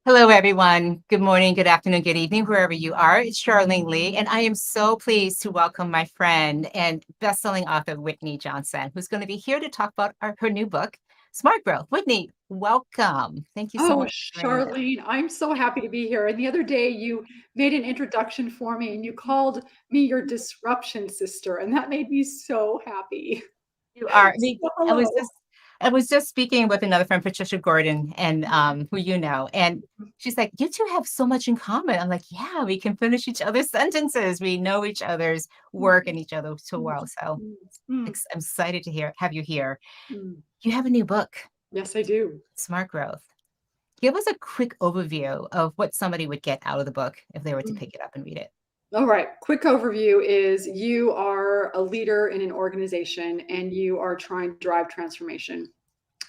Hello, everyone. Good morning, good afternoon, good evening, wherever you are. It's Charlene Lee, and I am so pleased to welcome my friend and best-selling author, Whitney Johnson, who's going to be here to talk about her new book, Smart Growth. Whitney, welcome. Thank you so Oh, much for joining us. Charlene, I'm so happy to be here. And the other day, you made an introduction for me and you called me your disruption sister, and that made me so happy. You are. So, I was hello. just, I was just speaking with another friend, Patricia Gordon, and who you know, and she's like, "You two have so much in common." I'm like, "Yeah, we can finish each other's sentences. We know each other's work and each other so Mm, well." So mm, mm, I'm excited to have you here. mm. You have a new book, Yes, I do. Smart Growth. Give us a quick overview of what somebody would get out of the book if they were to Mm. pick it up and read it. All right. Quick overview is you are a leader in an organization and you are trying to drive transformation.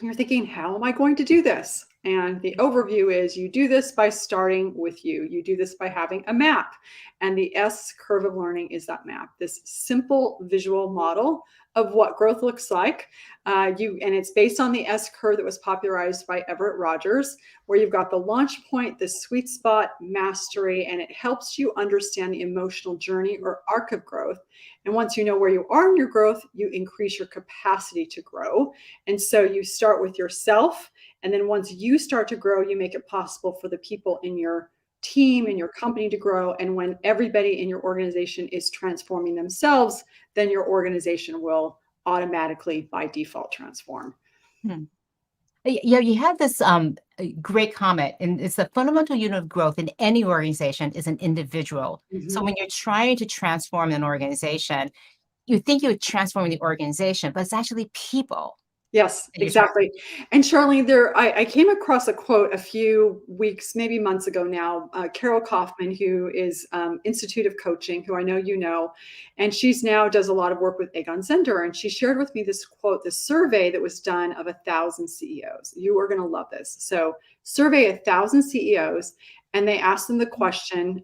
You're thinking, how am I going to do this? And the overview is you do this by starting with you. You do this by having a map. And the S curve of learning is that map, this simple visual model of what growth looks like. And it's based on the S curve that was popularized by Everett Rogers, where you've got the launch point, the sweet spot, mastery, and it helps you understand the emotional journey or arc of growth. And once you know where you are in your growth, you increase your capacity to grow. And so you start with yourself. And then once you start to grow, you make it possible for the people in your team, in your company to grow. And when everybody in your organization is transforming themselves, then your organization will automatically by default transform. Hmm. Yeah, you had this great comment, and it's the fundamental unit of growth in any organization is an individual. So Mhm. when you're trying to transform an organization, you think you're transforming the organization, but it's actually people Yes, that you're trying. exactly. And Charlene, I came across a quote a few weeks, maybe months ago now. Carol Kaufman, who is Institute of Coaching, who I know you know, and she's now does a lot of work with Egon Zehnder. And she shared with me this quote, this survey that was done of 1,000 CEOs. You are going to love this. So, survey 1,000 CEOs, and they asked them the question.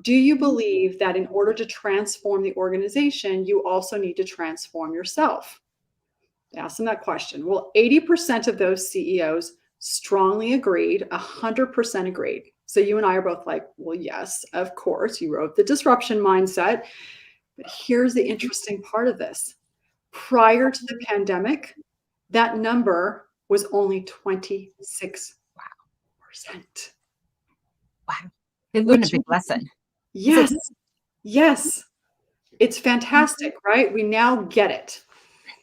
Do you believe that in order to transform the organization, you also need to transform yourself? Ask them that question. Well, 80% of those CEOs strongly agreed, 100% agreed. So you and I are both like, well, yes, of course, you wrote the disruption mindset. But here's the interesting part of this. Prior to the pandemic, that number was only 26%. Wow, they learned a Which, big lesson. It's like, yes, yes, it's fantastic, right? We now get it.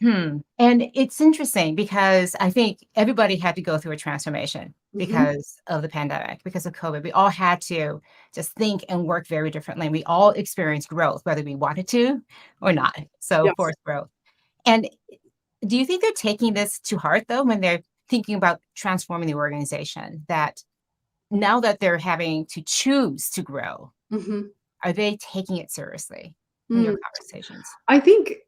And it's interesting because I think everybody had to go through a transformation Mhm. because of the pandemic, because of COVID. We all had to just think and work very differently. We all experienced growth, whether we wanted to or not. So Yes. forced growth. And do you think they're taking this to heart though, when they're thinking about transforming the organization, that now that they're having to choose to grow, Mhm. are they taking it seriously in your Mm. conversations? I think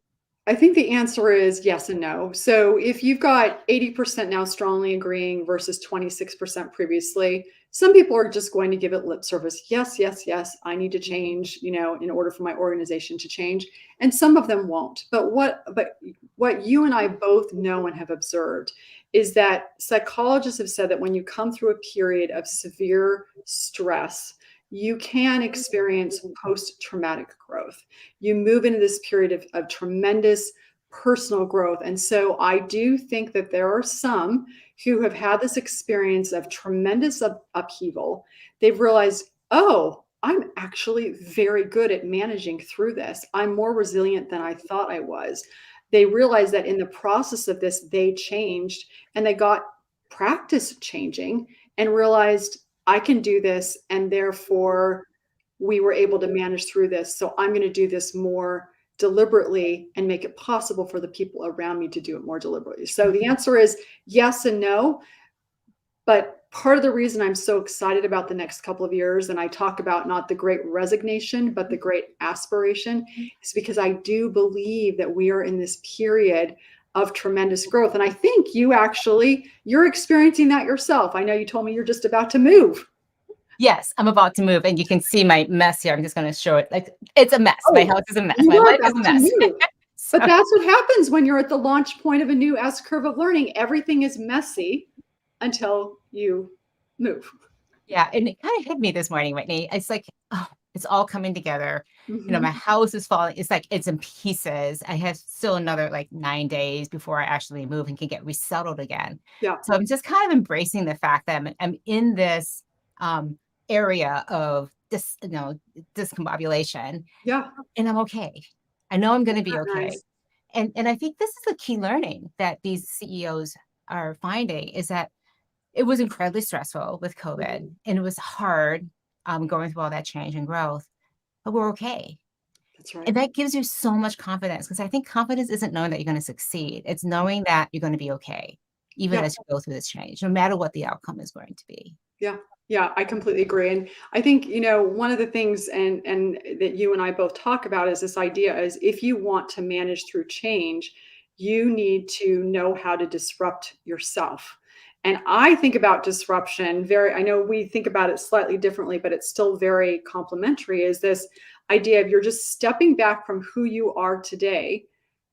I think the answer is yes and no. So if you've got 80% now strongly agreeing versus 26% previously, some people are just going to give it lip service. Yes, yes, yes, I need to change, in order for my organization to change. And some of them won't. But what you and I both know and have observed is that psychologists have said that when you come through a period of severe stress, you can experience post traumatic growth. You move into this period of tremendous personal growth. And so I do think that there are some who have had this experience of tremendous upheaval. They've realized, oh, I'm actually very good at managing through this. I'm more resilient than I thought I was. They realized that in the process of this, they changed and they got practice changing and realized I can do this. And therefore, we were able to manage through this. So I'm going to do this more deliberately and make it possible for the people around me to do it more deliberately. So the answer is yes and no. But part of the reason I'm so excited about the next couple of years, and I talk about not the great resignation, but the great aspiration, is because I do believe that we are in this period of tremendous growth. And I think you're experiencing that yourself. I know you told me you're just about to move. Yes, I'm about to move, and you can see my mess here. I'm just gonna show it. Like, it's a mess. My Oh, house is a mess. you My are life is a about to mess. move. But So that's what happens when you're at the launch point of a new S curve of learning. Everything is messy until you move. Yeah, and it kind of hit me this morning, Whitney. It's like, oh, it's all coming together. My Hmm. house is falling. It's like it's in pieces. I have still another like 9 days before I actually move and can get resettled again. Yeah. So I'm just kind of embracing the fact that I'm in this um, area of discombobulation, Yeah. and I'm okay. I know I'm going to be okay. Nice. And I think this is the key learning that these CEOs are finding is that it was incredibly stressful with COVID Mhm. and it was hard going through all that change and growth, but we're okay. That's right. And that gives you so much confidence because I think confidence isn't knowing that you're going to succeed. It's knowing that you're going to be okay, even Yeah. as you go through this change, no matter what the outcome is going to be. Yeah. Yeah, I completely agree. And I think, one of the things and that you and I both talk about is this idea is if you want to manage through change, you need to know how to disrupt yourself. And I think about disruption I know we think about it slightly differently, but it's still very complementary, is this idea of you're just stepping back from who you are today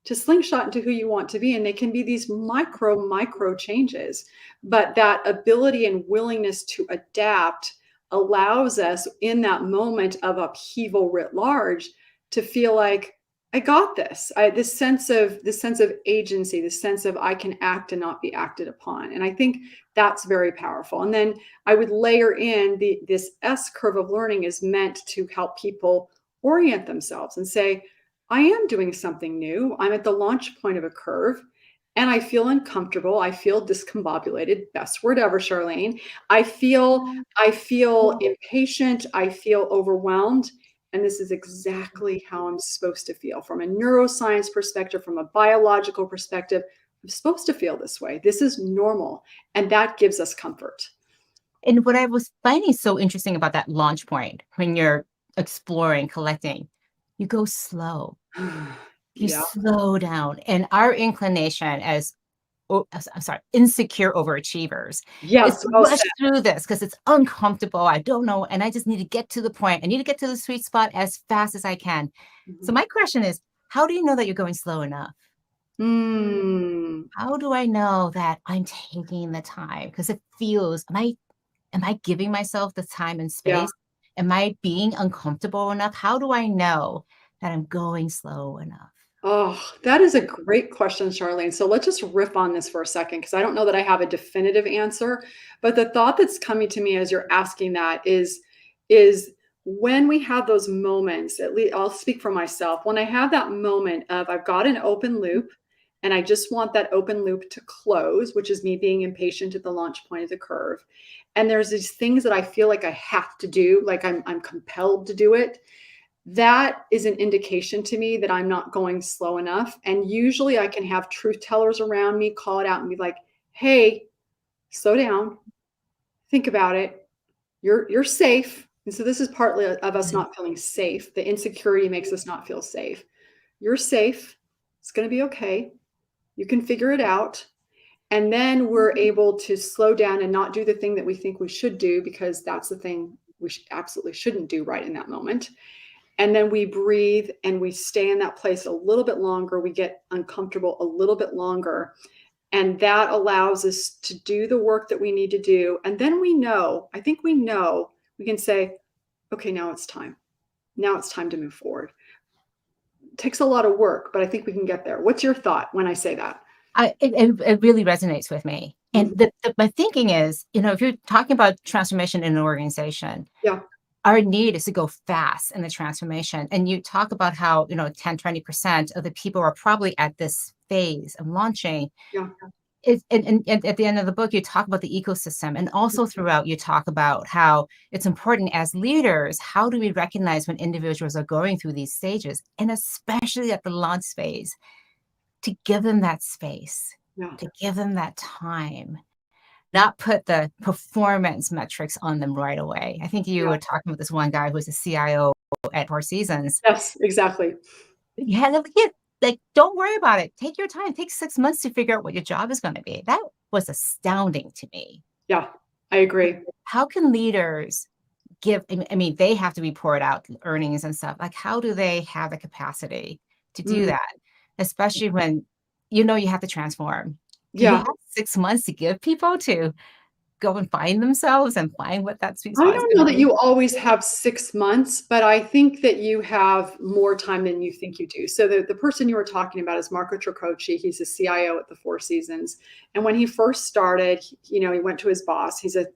to slingshot into who you want to be. And they can be these micro changes, but that ability and willingness to adapt allows us in that moment of upheaval writ large to feel like I got this. This sense of agency, this sense of I can act and not be acted upon. And I think that's very powerful. And then I would layer in this S curve of learning is meant to help people orient themselves and say, I am doing something new. I'm at the launch point of a curve and I feel uncomfortable. I feel discombobulated. Best word ever, Charlene. I feel impatient. I feel overwhelmed. And this is exactly how I'm supposed to feel from a neuroscience perspective, from a biological perspective. I'm supposed to feel this way. This is normal. And that gives us comfort. And what I was finding so interesting about that launch point when you're exploring, collecting, you go slow, you Yeah. slow down. And our inclination as I'm sorry, insecure overachievers. It's Yes. to Well rush said. through this because it's uncomfortable. I don't know. And I just need to get to the point. I need to get to the sweet spot as fast as I can. So Mhm. my question is, how do you know that you're going slow enough? Mm. How do I know that I'm taking the time? Because it feels, am I giving myself the time and Yeah. space? Am I being uncomfortable enough? How do I know that I'm going slow enough? Oh, that is a great question, Charlene. So let's just riff on this for a second because I don't know that I have a definitive answer. But the thought that's coming to me as you're asking that is when we have those moments, at least I'll speak for myself, when I have that moment of I've got an open loop and I just want that open loop to close, which is me being impatient at the launch point of the curve. And there's these things that I feel like I have to do, like I'm compelled to do it, that is an indication to me that I'm not going slow enough. And usually I can have truth tellers around me call it out and be like, hey, slow down, think about it. You're safe. And so this is partly of us Mhm. not feeling safe. The insecurity makes us not feel safe. You're safe. It's going to be okay. You can figure it out. And then we're able to slow down and not do the thing that we think we should do because that's the thing we absolutely shouldn't do right in that moment. And then we breathe and we stay in that place a little bit longer. We get uncomfortable a little bit longer. And that allows us to do the work that we need to do. And then I think we know, we can say, okay, now it's time. Now it's time to move forward. It takes a lot of work, but I think we can get there. What's your thought when I say that? It really resonates with me. And Mhm. my thinking is, if you're talking about transformation in an organization, Yeah, our need is to go fast in the transformation. And you talk about how, 10, 20% of the people are probably at this phase of launching. yeah. And at the end of the book, you talk about the ecosystem. And also throughout, you talk about how it's important as leaders, how do we recognize when individuals are going through these stages? And especially at the launch phase, to give them that space, Yeah. to give them that time, not put the performance metrics on them right away. I think you Yeah. were talking about this one guy who was a CIO at Four Seasons. Yes, exactly. Yeah, like, don't worry about it. Take your time. Take 6 months to figure out what your job is going to be. That was astounding to me. Yeah, I agree. How can leaders give, I mean, they have to report out earnings and stuff. Like, how do they have the capacity to do Mm, that? Especially when you have to transform. Do you yeah. have 6 months to give people to? go and find themselves and find what that sweet I spot is don't going know to that be? you always have 6 months, but I think that you have more time than you think you do. So the person you were talking about is Marco Tricocci. He's a CIO at the Four Seasons. And when he first started, he went to his boss. He's a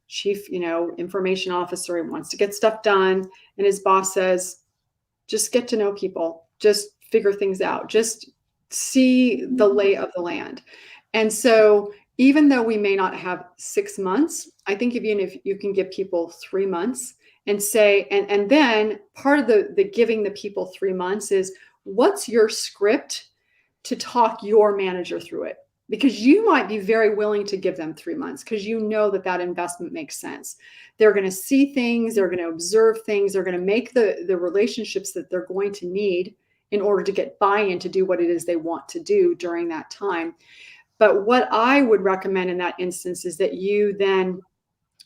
chief, information officer. He wants to get stuff done. And his boss says, just get to know people, just figure things out, just see the lay of the land. And so, even though we may not have 6 months, I think even if you can give people 3 months and say, and then part of the giving the people 3 months is, what's your script to talk your manager through it? Because you might be very willing to give them 3 months because you know that that investment makes sense. They're going to see things, they're going to observe things, they're going to make the relationships that they're going to need in order to get buy-in to do what it is they want to do during that time. But what I would recommend in that instance is that you then,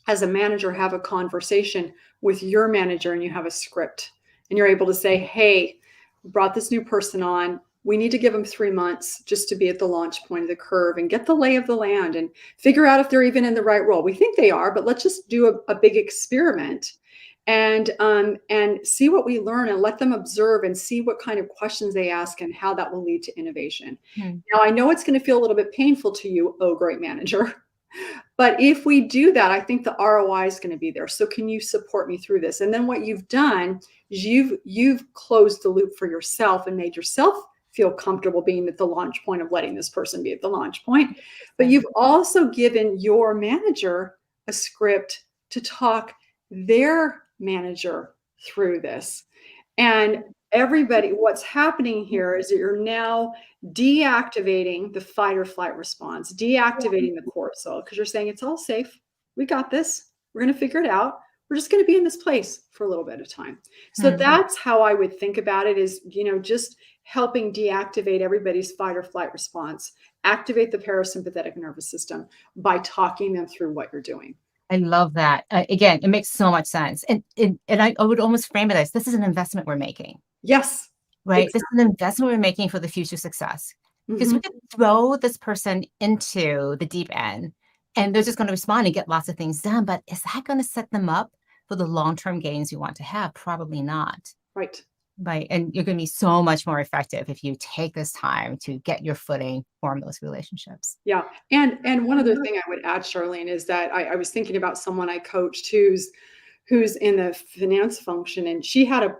as a manager, have a conversation with your manager and you have a script and you're able to say, hey, we brought this new person on. We need to give them 3 months just to be at the launch point of the curve and get the lay of the land and figure out if they're even in the right role. We think they are, but let's just do a big experiment and see what we learn and let them observe and see what kind of questions they ask and how that will lead to innovation. Hmm. Now, I know it's going to feel a little bit painful to you, oh, great manager. But if we do that, I think the ROI is going to be there. So can you support me through this? And then what you've done is you've closed the loop for yourself and made yourself feel comfortable being at the launch point of letting this person be at the launch point. But you've also given your manager a script to talk their manager through this. And everybody, what's happening here is that you're now deactivating the fight or flight response, deactivating the cortisol, because you're saying it's all safe. We got this. We're going to figure it out. We're just going to be in this place for a little bit of time. So Hmm. that's how I would think about it is, just helping deactivate everybody's fight or flight response, activate the parasympathetic nervous system by talking them through what you're doing. I love that. Again, it makes so much sense. And I would almost frame it as this is an investment we're making, Yes, right? This is exactly. an investment we're making for the future success. Because we Mhm. could throw this person into the deep end and they're just going to respond and get lots of things done. But is that going to set them up for the long-term gains you want to have? Probably not. Right. Right. And you're going to be so much more effective if you take this time to get your footing, form those relationships. Yeah, and one other thing I would add, Charlene, is that I was thinking about someone I coached who's in the finance function, and she had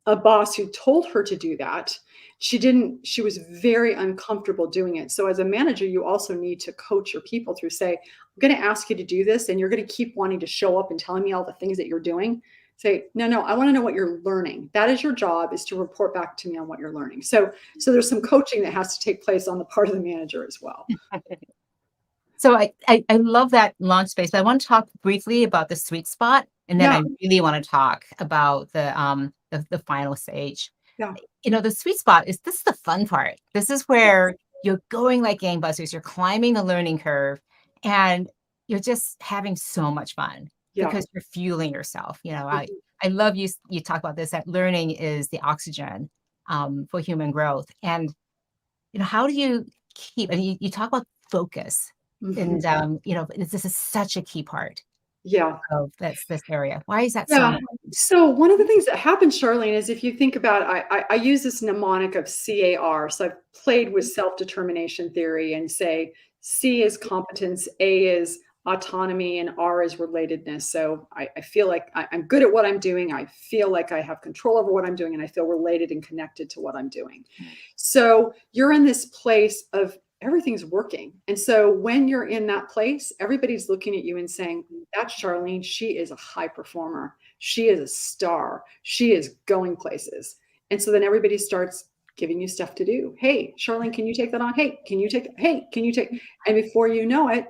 a boss who told her to do that. She was very uncomfortable doing it. So as a manager, you also need to coach your people through say, I'm going to ask you to do this, and you're going to keep wanting to show up and telling me all the things that you're doing. Say, no, I want to know what you're learning. That is your job, is to report back to me on what you're learning. So there's some coaching that has to take place on the part of the manager as well. So I love that launch space, but I want to talk briefly about the sweet spot, and then Yeah, I really want to talk about the final stage. yeah. The sweet spot is this is the fun part. This is where you're going like gangbusters, you're climbing the learning curve, and you're just having so much fun Yeah. because you're fueling yourself. Mhm. I love you talk about this, that learning is the oxygen for human growth. And how do you keep, and you talk about focus, Mhm. and this is such a key part Yeah. of this area. Why is that so Yeah. important? So one of the things that happens, Charlene, is if you think about, I use this mnemonic of CAR. So I've played with self-determination theory and say C is competence, A is autonomy, and R is relatedness. So I feel like I'm good at what I'm doing. I feel like I have control over what I'm doing, and I feel related and connected to what I'm doing. So you're in this place of everything's working. And so when you're in that place, everybody's looking at you and saying, that's Charlene. She is a high performer. She is a star. She is going places. And so then everybody starts giving you stuff to do. Hey, Charlene, can you take that on? Hey, can you take, hey, can you take, and before you know it,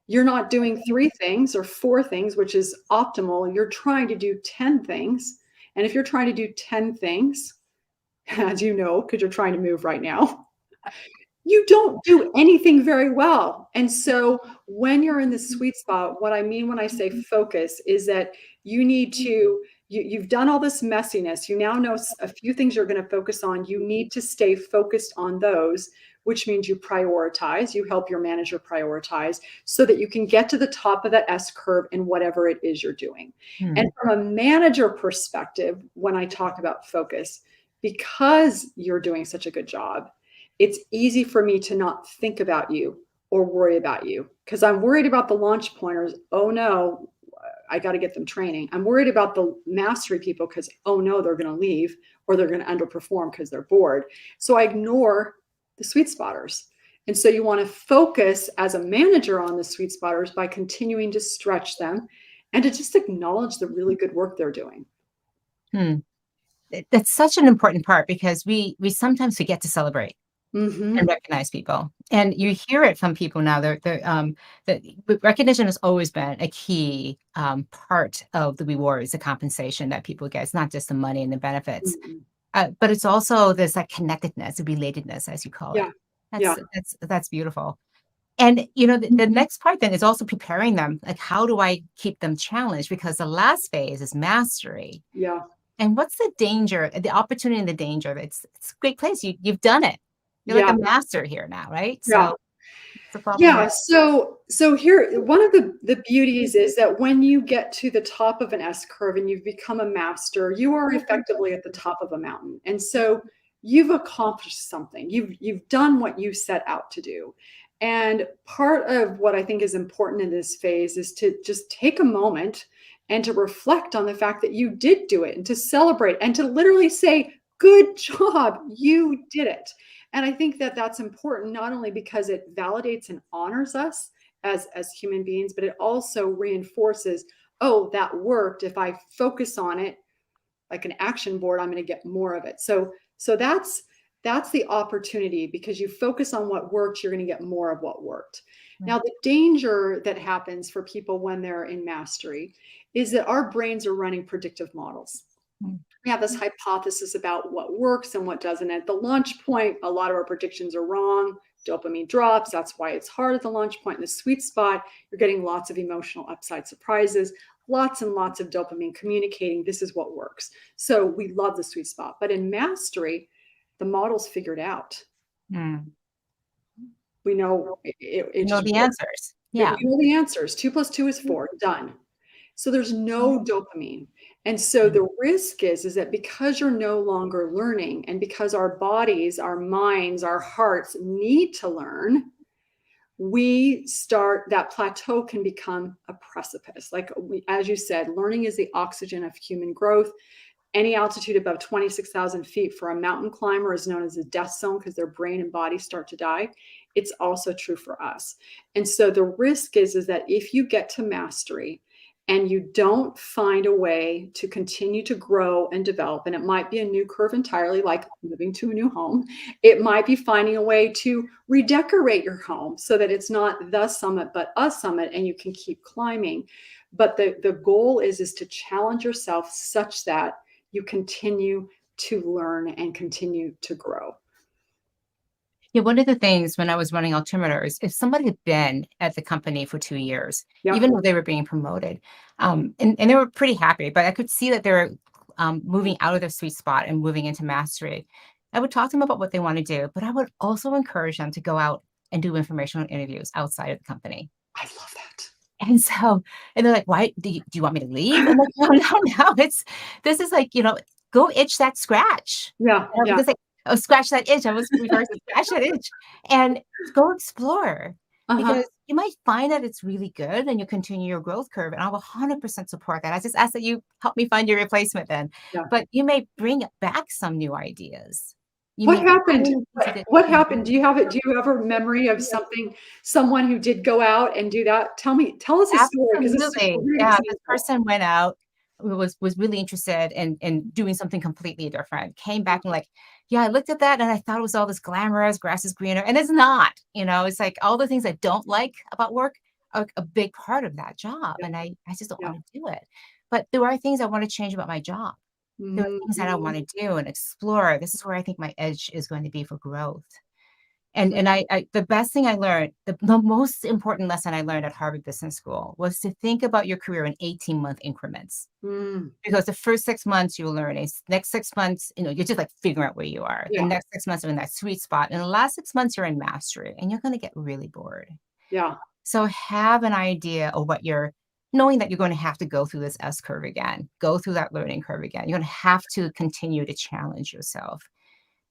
you're not doing 3 things or 4 things, which is optimal. You're trying to do 10 things. And if you're trying to do 10 things, as you know, because you're trying to move right now, you don't do anything very well. And so when you're in the sweet spot, what I mean when I say focus is that you need to, you've done all this messiness. You now know a few things you're going to focus on. You need to stay focused on those which means you prioritize, you help your manager prioritize so that you can get to the top of that S curve in whatever it is you're doing. And Hmm. from a manager perspective, when I talk about focus, because you're doing such a good job, it's easy for me to not think about you or worry about you because I'm worried about the launch pointers. Oh no, I got to get them training. I'm worried about the mastery people because, oh no, they're going to leave or they're going to underperform because they're bored. So I ignore the sweet spotters. And so you want to focus as a manager on the sweet spotters by continuing to stretch them and to just acknowledge the really good work they're doing. Hmm. That's such an important part because we sometimes forget to celebrate and Mm-hmm. recognize people. And you hear it from people now. The recognition has always been a key part of the rewards, the compensation that people get. It's not just the money and the benefits, Mm-hmm. but it's also this like connectedness, the relatedness, as you call Yeah. it. Yeah. That's beautiful. And the next part then is also preparing them. Like, how do I keep them challenged? Because the last phase is mastery. Yeah. And what's the danger, the opportunity and the danger? It's a great place. You've done it. You're like Yeah. a master here now, right? Yeah. So it's a problem Yeah, there. so here one of the beauties is that when you get to the top of an S curve and you've become a master, you are effectively at the top of a mountain. And so you've accomplished something. You've done what you set out to do. And part of what I think is important in this phase is to just take a moment and to reflect on the fact that you did do it and to celebrate and to literally say, "Good job, you did it." And I think that that's important not only because it validates and honors us as human beings, but it also reinforces, oh, that worked. If I focus on it like an action board, I'm going to get more of it. So that's the opportunity because you focus on what worked, you're going to get more of what worked. Right. Now, the danger that happens for people when they're in mastery is that our brains are running predictive models. Mm. We have this hypothesis about what works and what doesn't. At the launch point, a lot of our predictions are wrong. Dopamine drops. That's why it's hard at the launch point. In the sweet spot, you're getting lots of emotional upside surprises, lots and lots of dopamine communicating this is what works. So we love the sweet spot. But in mastery, the model's figured out. Mm. We know it You know just the works. answers. We Yeah. know the answers. 2 + 2 is 4. Done. So there's no dopamine. And so Mm. the risk is that because you're no longer learning and because our bodies, our minds, our hearts need to learn, we start that plateau can become a precipice. Like as you said, learning is the oxygen of human growth. Any altitude above 26,000 feet for a mountain climber is known as a death zone because their brain and body start to die. It's also true for us. And so the risk is that if you get to mastery and you don't find a way to continue to grow and develop, and it might be a new curve entirely, like moving to a new home, it might be finding a way to redecorate your home so that it's not the summit, but a summit, and you can keep climbing. But the goal is to challenge yourself such that you continue to learn and continue to grow. Yeah, one of the things when I was running altimeters, if somebody had been at the company for 2 years, Yeah. even though they were being promoted, and they were pretty happy, but I could see that they were moving out of their sweet spot and moving into mastery. I would talk to them about what they want to do, but I would also encourage them to go out and do informational interviews outside of the company. I love that. And so, and they're like, why do you want me to leave? I'm like, no, no, no. This is like, go itch that scratch. Yeah. Yeah. Because like, oh, scratch that itch. I was reversing scratch that itch and go explore Uh-huh. because you might find that it's really good and you continue your growth curve. And I will 100% support that. I just ask that you help me find your replacement then. Yeah. But you may bring back some new ideas. You What may happened? find things you What didn't. happened? Do you have it? Do you have a memory of someone who did go out and do that? Tell us a story because this is a Absolutely. great Yeah, this example. person went out, was really interested in doing something completely different. Came back and like, yeah, I looked at that and I thought it was all this glamorous, grass is greener. And it's not, it's like all the things I don't like about work are a big part of that job. Yeah. And I just don't Yeah. want to do it. But there are things I want to change about my job. There are things that I Mhm. want to do and explore. This is where I think my edge is going to be for growth. And I the best thing I learned, the most important lesson I learned at Harvard Business School was to think about your career in 18-month increments. Mm. Because the first 6 months you're learning, next 6 months, you're just like figuring out where you are. The Yeah. next 6 months are in that sweet spot. And the last 6 months you're in mastery and you're going to get really bored. Yeah. So have an idea of what you're knowing that you're going to have to go through this S curve again, go through that learning curve again. You're going to have to continue to challenge yourself.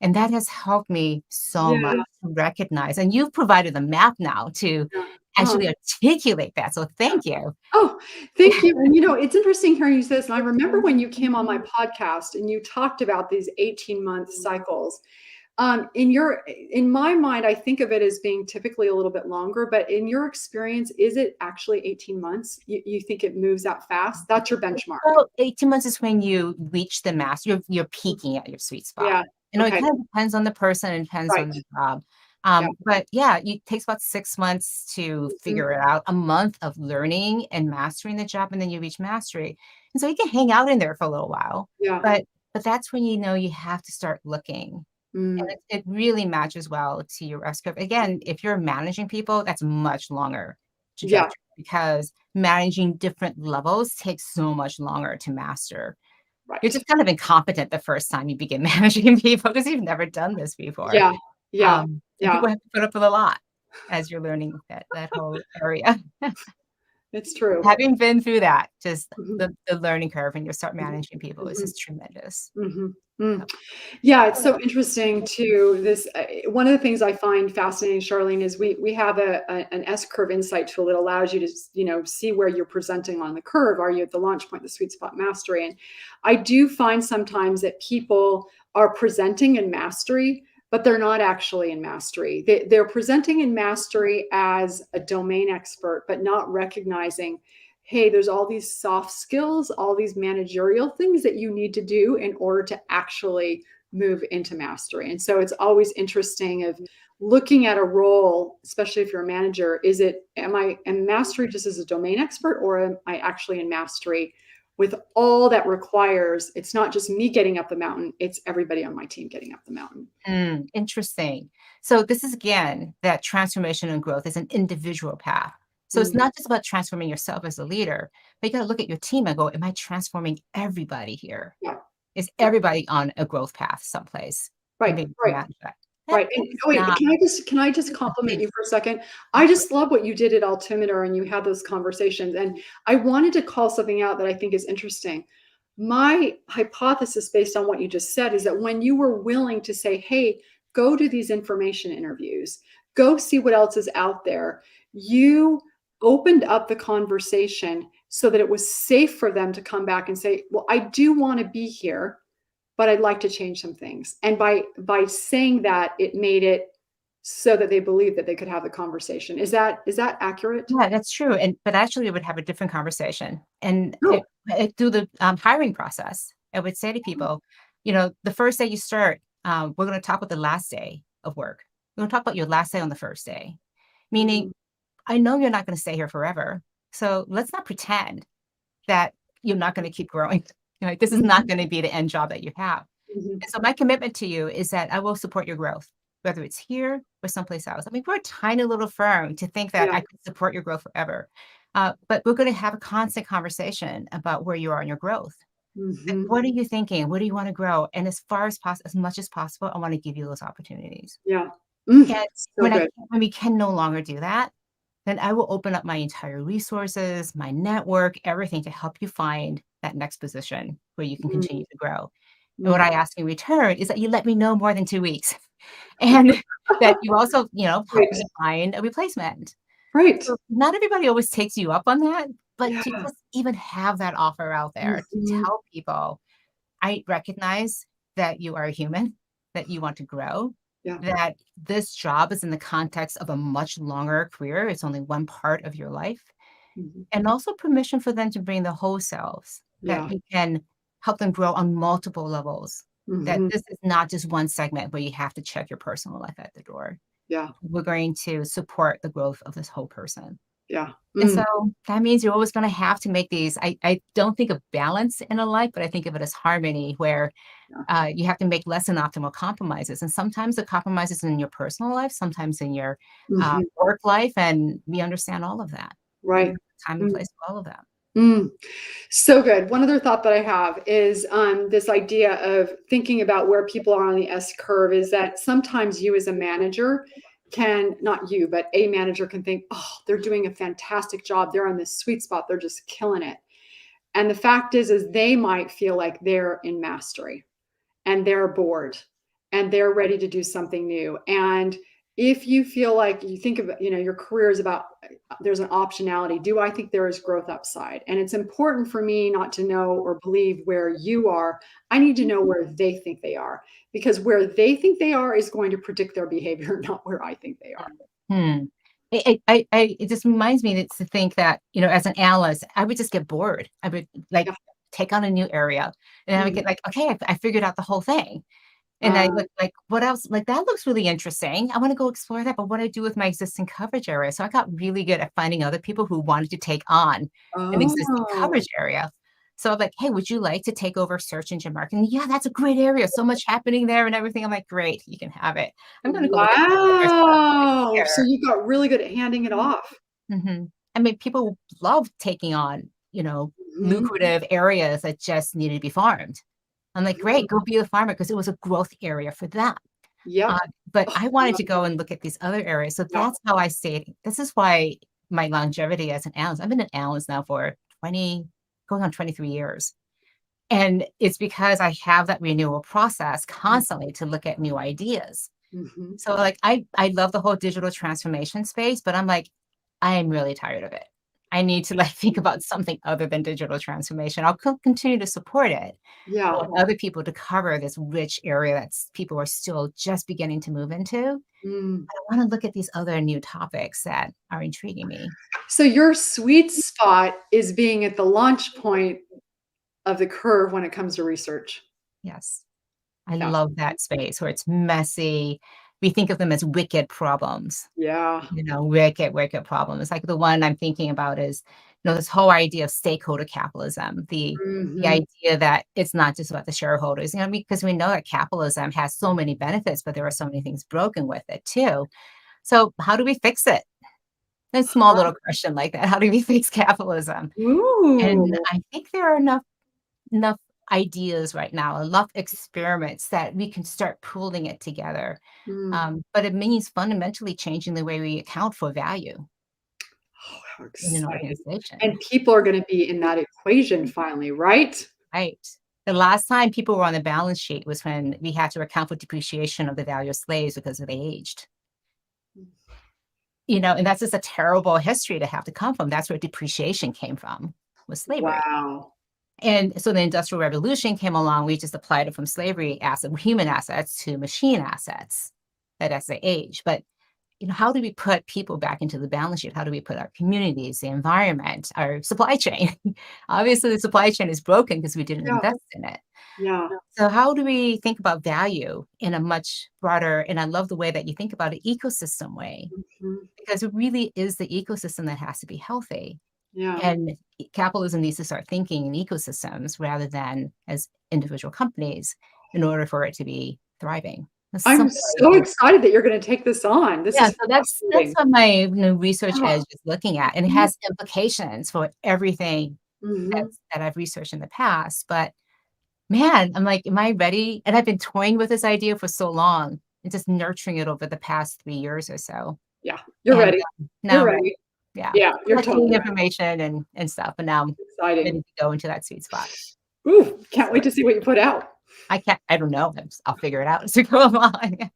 And that has helped me so much Yeah. to recognize. And you've provided a map now to Yeah. actually articulate that. So Yeah. thank you. Oh, thank you. And it's interesting hearing you say this. And I remember when you came on my podcast and you talked about these 18-month cycles. In my mind, I think of it as being typically a little bit longer, but in your experience, is it actually 18 months? You think it moves that fast? That's your benchmark. Well, 18 months is when you reach the max. You're peaking at your sweet spot. Yeah. It Okay. kind of depends on the person and depends Right. on the job. Yeah. But yeah, it takes about 6 months to Mhm. figure it out, a month of learning and mastering the job, and then you reach mastery. And so you can hang out in there for a little while, Yeah. but that's when you have to start looking. And Mm. it really matches well to your S curve. Again, if you're managing people, that's much longer Yeah. trajectory because managing different levels takes so much longer to master. You're Right. just kind of incompetent the first time you begin managing people because you've never done this before. Yeah. Yeah. And Yeah. people have to put up with a lot as you're learning that whole area. It's true. Having been through that, just Mhm. the learning curve when you start Mhm. managing people is Mhm. just tremendous. Mhm. Mm. Yep. Yeah, it's so interesting too. This one of the things I find fascinating, Charlene, is we have an S curve insight tool that allows you to see where you're presenting on the curve. Are you at the launch point, the sweet spot, mastery? And I do find sometimes that people are presenting in mastery, but they're not actually in mastery. They're presenting in mastery as a domain expert, but not recognizing, hey, there's all these soft skills, all these managerial things that you need to do in order to actually move into mastery. And so it's always interesting of looking at a role, especially if you're a manager, am I in mastery just as a domain expert, or am I actually in mastery with all that requires? It's not just me getting up the mountain, it's everybody on my team getting up the mountain. Interesting. So this is again, that transformation and growth is an individual path. So it's Mm. not just about transforming yourself as a leader, but you got to look at your team and go, am I transforming everybody here? Yeah. Is Yeah. everybody on a growth path someplace? And Right. maybe Right. manage that. Right. And That's wait, not can I just compliment please. you for a second? I just love what you did at Altimeter and you had those conversations. And I wanted to call something out that I think is interesting. My hypothesis based on what you just said is that when you were willing to say, hey, go to these information interviews, go see what else is out there, you opened up the conversation so that it was safe for them to come back and say, well, I do want to be here, but I'd like to change some things. And by saying that, it made it so that they believed that they could have the conversation. Is that accurate? Yeah, that's true. But actually, it would have a different conversation. And No. through the hiring process, I would say to people, the first day you start, we're going to talk about the last day of work. We're going to talk about your last day on the first day, meaning Mhm. I know you're not going to stay here forever. So let's not pretend that you're not going to keep growing. This is not Mhm. going to be the end job that you have. Mhm. And so my commitment to you is that I will support your growth, whether it's here or someplace else. I mean, we're a tiny little firm to think that Yeah. I could support your growth forever. But we're going to have a constant conversation about where you are in your growth. Like, Mhm. what are you thinking? What do you want to grow? And as far as possible, as much as possible, I want to give you those opportunities. Yeah. Mm. And So good. when we can no longer do that, then I will open up my entire resources, my network, everything to help you find that next position where you can Mm. continue to grow. And what Mm. I ask in return is that you let me know more than 2 weeks and that you also, help Right. me find a replacement. Right. So not everybody always takes you up on that, but Yeah. to just even have that offer out there to Mhm. tell people, I recognize that you are a human, that you want to grow, Yeah. that this job is in the context of a much longer career. It's only one part of your life. Mhm. And also permission for them to bring the whole selves, that Yeah. you can help them grow on multiple levels, that Mhm. this is not just one segment where you have to check your personal life at the door. Yeah. We're going to support the growth of this whole person. Yeah. And Mm. so that means you're always going to have to make these. I don't think of balance in a life, but I think of it as harmony, where You have to make less than optimal compromises. And sometimes the compromises in your personal life, sometimes in your Mhm. work life. And we understand all of that. And Right. time and Mm. place for all of that. Mm. So good. One other thought that I have is this idea of thinking about where people are on the S curve is that sometimes you as a manager can, not you, but a manager can think, oh, they're doing a fantastic job. They're on this sweet spot. They're just killing it. And the fact is they might feel like they're in mastery and they're bored and they're ready to do something new. And if you feel like you think of, your career is about, there's an optionality. Do I think there is growth upside? And it's important for me not to know or believe where you are. I need to know where they think they are, because where they think they are is going to predict their behavior, not where I think they are. Hmm. It just reminds me to think that, as an analyst, I would just get bored. I would like Yeah. take on a new area and I would Mhm. get like, okay, I figured out the whole thing. And I Uh, look like, what else? Like, that looks really interesting. I want to go explore that. But what do I do with my existing coverage area? So I got really good at finding other people who wanted to take on an existing oh, coverage area. So I'm like, hey, would you like to take over search engine marketing? Yeah, that's a great area. So much happening there and everything. I'm like, great, you can have it. I'm going to go look at the other stuff wow. So here. you got really good at handing it off. Mm-hmm. I mean, people love taking on, Mhm. lucrative areas that just need to be farmed. I'm like, great, go be a farmer because it was a growth area for them. Uh, Yep. but Oh, I I wanted love to go and look at these other areas. So that. that's how I stayed. This is why my longevity as an analyst, I've been an analyst now for 20, going on 23 years. And it's because I have that renewal process constantly to look at new ideas. Mhm. So like I love the whole digital transformation space, but I'm like, I am really tired of it. I need to like think about something other than digital transformation. I'll continue to support it. I Yeah. want other people to cover this rich area that's people are still just beginning to move into. Mm. I want to look at these other new topics that are intriguing me. So your sweet spot is being at the launch point of the curve when it comes to research. Yes. I love Fascinating. that space where it's messy. We think of them as wicked problems. Yeah. Wicked, wicked problem. It's like the one I'm thinking about is, this whole idea of stakeholder capitalism, the Mhm. idea that it's not just about the shareholders, because we know that capitalism has so many benefits, but there are so many things broken with it too. So how do we fix it? A small little question like that. How do we fix capitalism? And Ooh. I think there are enough ideas right now, enough experiments that we can start pooling it together. Mm. But it means fundamentally changing the way we account for value Oh, how in an exciting. And organization. people are gonna be in that equation finally, right? Right. The last time people were on the balance sheet was when we had to account for depreciation of the value of slaves because they aged. And that's just a terrible history to have to come from. That's where depreciation came from, was slavery. Wow. And so the Industrial Revolution came along. We just applied it from slavery human assets to machine assets that as they age. But how do we put people back into the balance sheet? How do we put our communities, the environment, our supply chain? Obviously, the supply chain is broken because we didn't Yeah. invest in it. Yeah. So how do we think about value in a much broader, and I love the way that you think about it, ecosystem way, Mhm. because it really is the ecosystem that has to be healthy. Yeah. And capitalism needs to start thinking in ecosystems rather than as individual companies in order for it to be thriving. A I'm simple so idea. excited that you're gonna take this on. This Yeah, is so that's fascinating. what my research Ah. edge is looking at, and it Mhm. has implications for everything Mhm. that I've researched in the past. But man, I'm like, am I ready? And I've been toying with this idea for so long and just nurturing it over the past 3 years or so. Yeah. You're And ready. now You're I'm ready. ready. Yeah, Yeah, you're collecting totally right. information and stuff, and now I'm ready Exciting. to go into that sweet spot. Ooh, can't So wait to see what you put out. I don't know. I'll figure it out as we go along.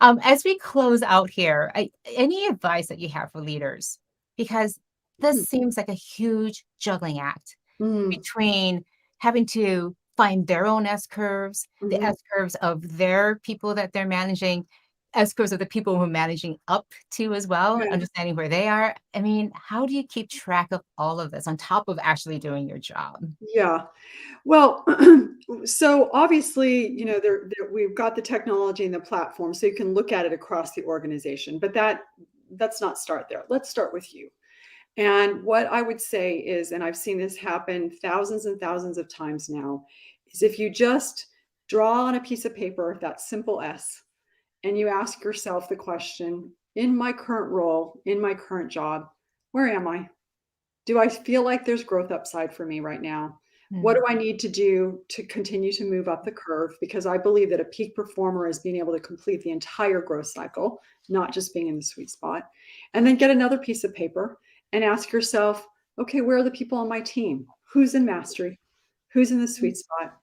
As we close out here, any advice that you have for leaders? Because this Hmm. seems like a huge juggling act Mm. between having to find their own S curves, the Mhm. S curves of their people that they're managing, S curves of the people who are managing up to as well, Yeah. understanding where they are. I mean, how do you keep track of all of this on top of actually doing your job? Yeah. Well, so obviously, we've got the technology and the platform, so you can look at it across the organization. But let's not start there. Let's start with you. And what I would say is, and I've seen this happen thousands and thousands of times now, is if you just draw on a piece of paper that simple S and you ask yourself the question, in my current role, in my current job, where am I? Do I feel like there's growth upside for me right now? What Mm, do I need to do to continue to move up the curve? Because I believe that a peak performer is being able to complete the entire growth cycle, not just being in the sweet spot. And then get another piece of paper and ask yourself, okay, where are the people on my team? Who's in mastery? Who's in the mm, sweet spot?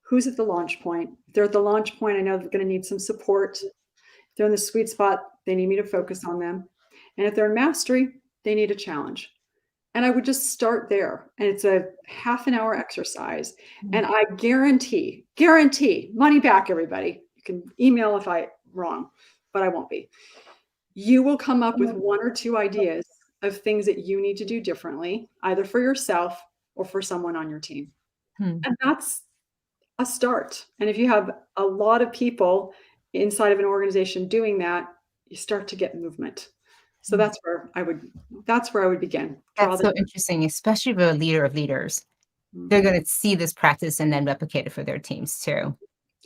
Who's at the launch point? If they're at the launch point, I know they're going to need some support. If they're in the sweet spot, they need me to focus on them. And if they're in mastery, they need a challenge. And I would just start there. And it's a half an hour exercise. mm, And I guarantee money back, everybody. You can email if I'm wrong, but I won't be. You will come up with one or two ideas of things that you need to do differently, either for yourself or for someone on your team. mm, And that's a start. And if you have a lot of people inside of an organization doing that, you start to get movement. So mm. that's where I would begin. Draw That's the so interesting, especially for a leader of leaders. They're Mhm. going to see this practice and then replicate it for their teams too. That's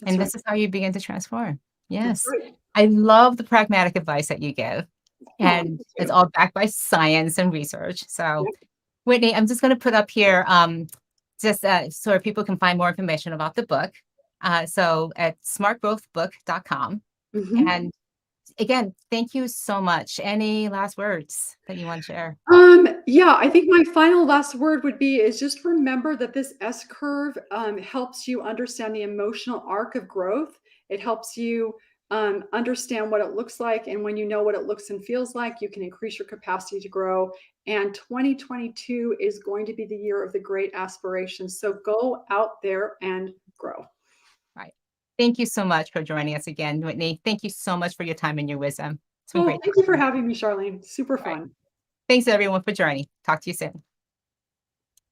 And right. this is how you begin to transform. That's Yes. right. I love the pragmatic advice that you give. Oh, And me it's too. all backed by science and research. So, Yep. Whitney, I'm just going to put up here just so people can find more information about the book. So at smartgrowthbook.com. Mhm. And again, thank you so much. Any last words that you want to share? Yeah, I think my final last word would be is just remember that this S curve helps you understand the emotional arc of growth. It helps you understand what it looks like. And when you know what it looks and feels like, you can increase your capacity to grow. And 2022 is going to be the year of the great aspirations. So go out there and grow. Right. Thank you so much for joining us again, Whitney. Thank you so much for your time and your wisdom. It's been Oh, great thank you for talking. having me, Charlene. Super Right. fun. Thanks everyone for joining. Talk to you soon.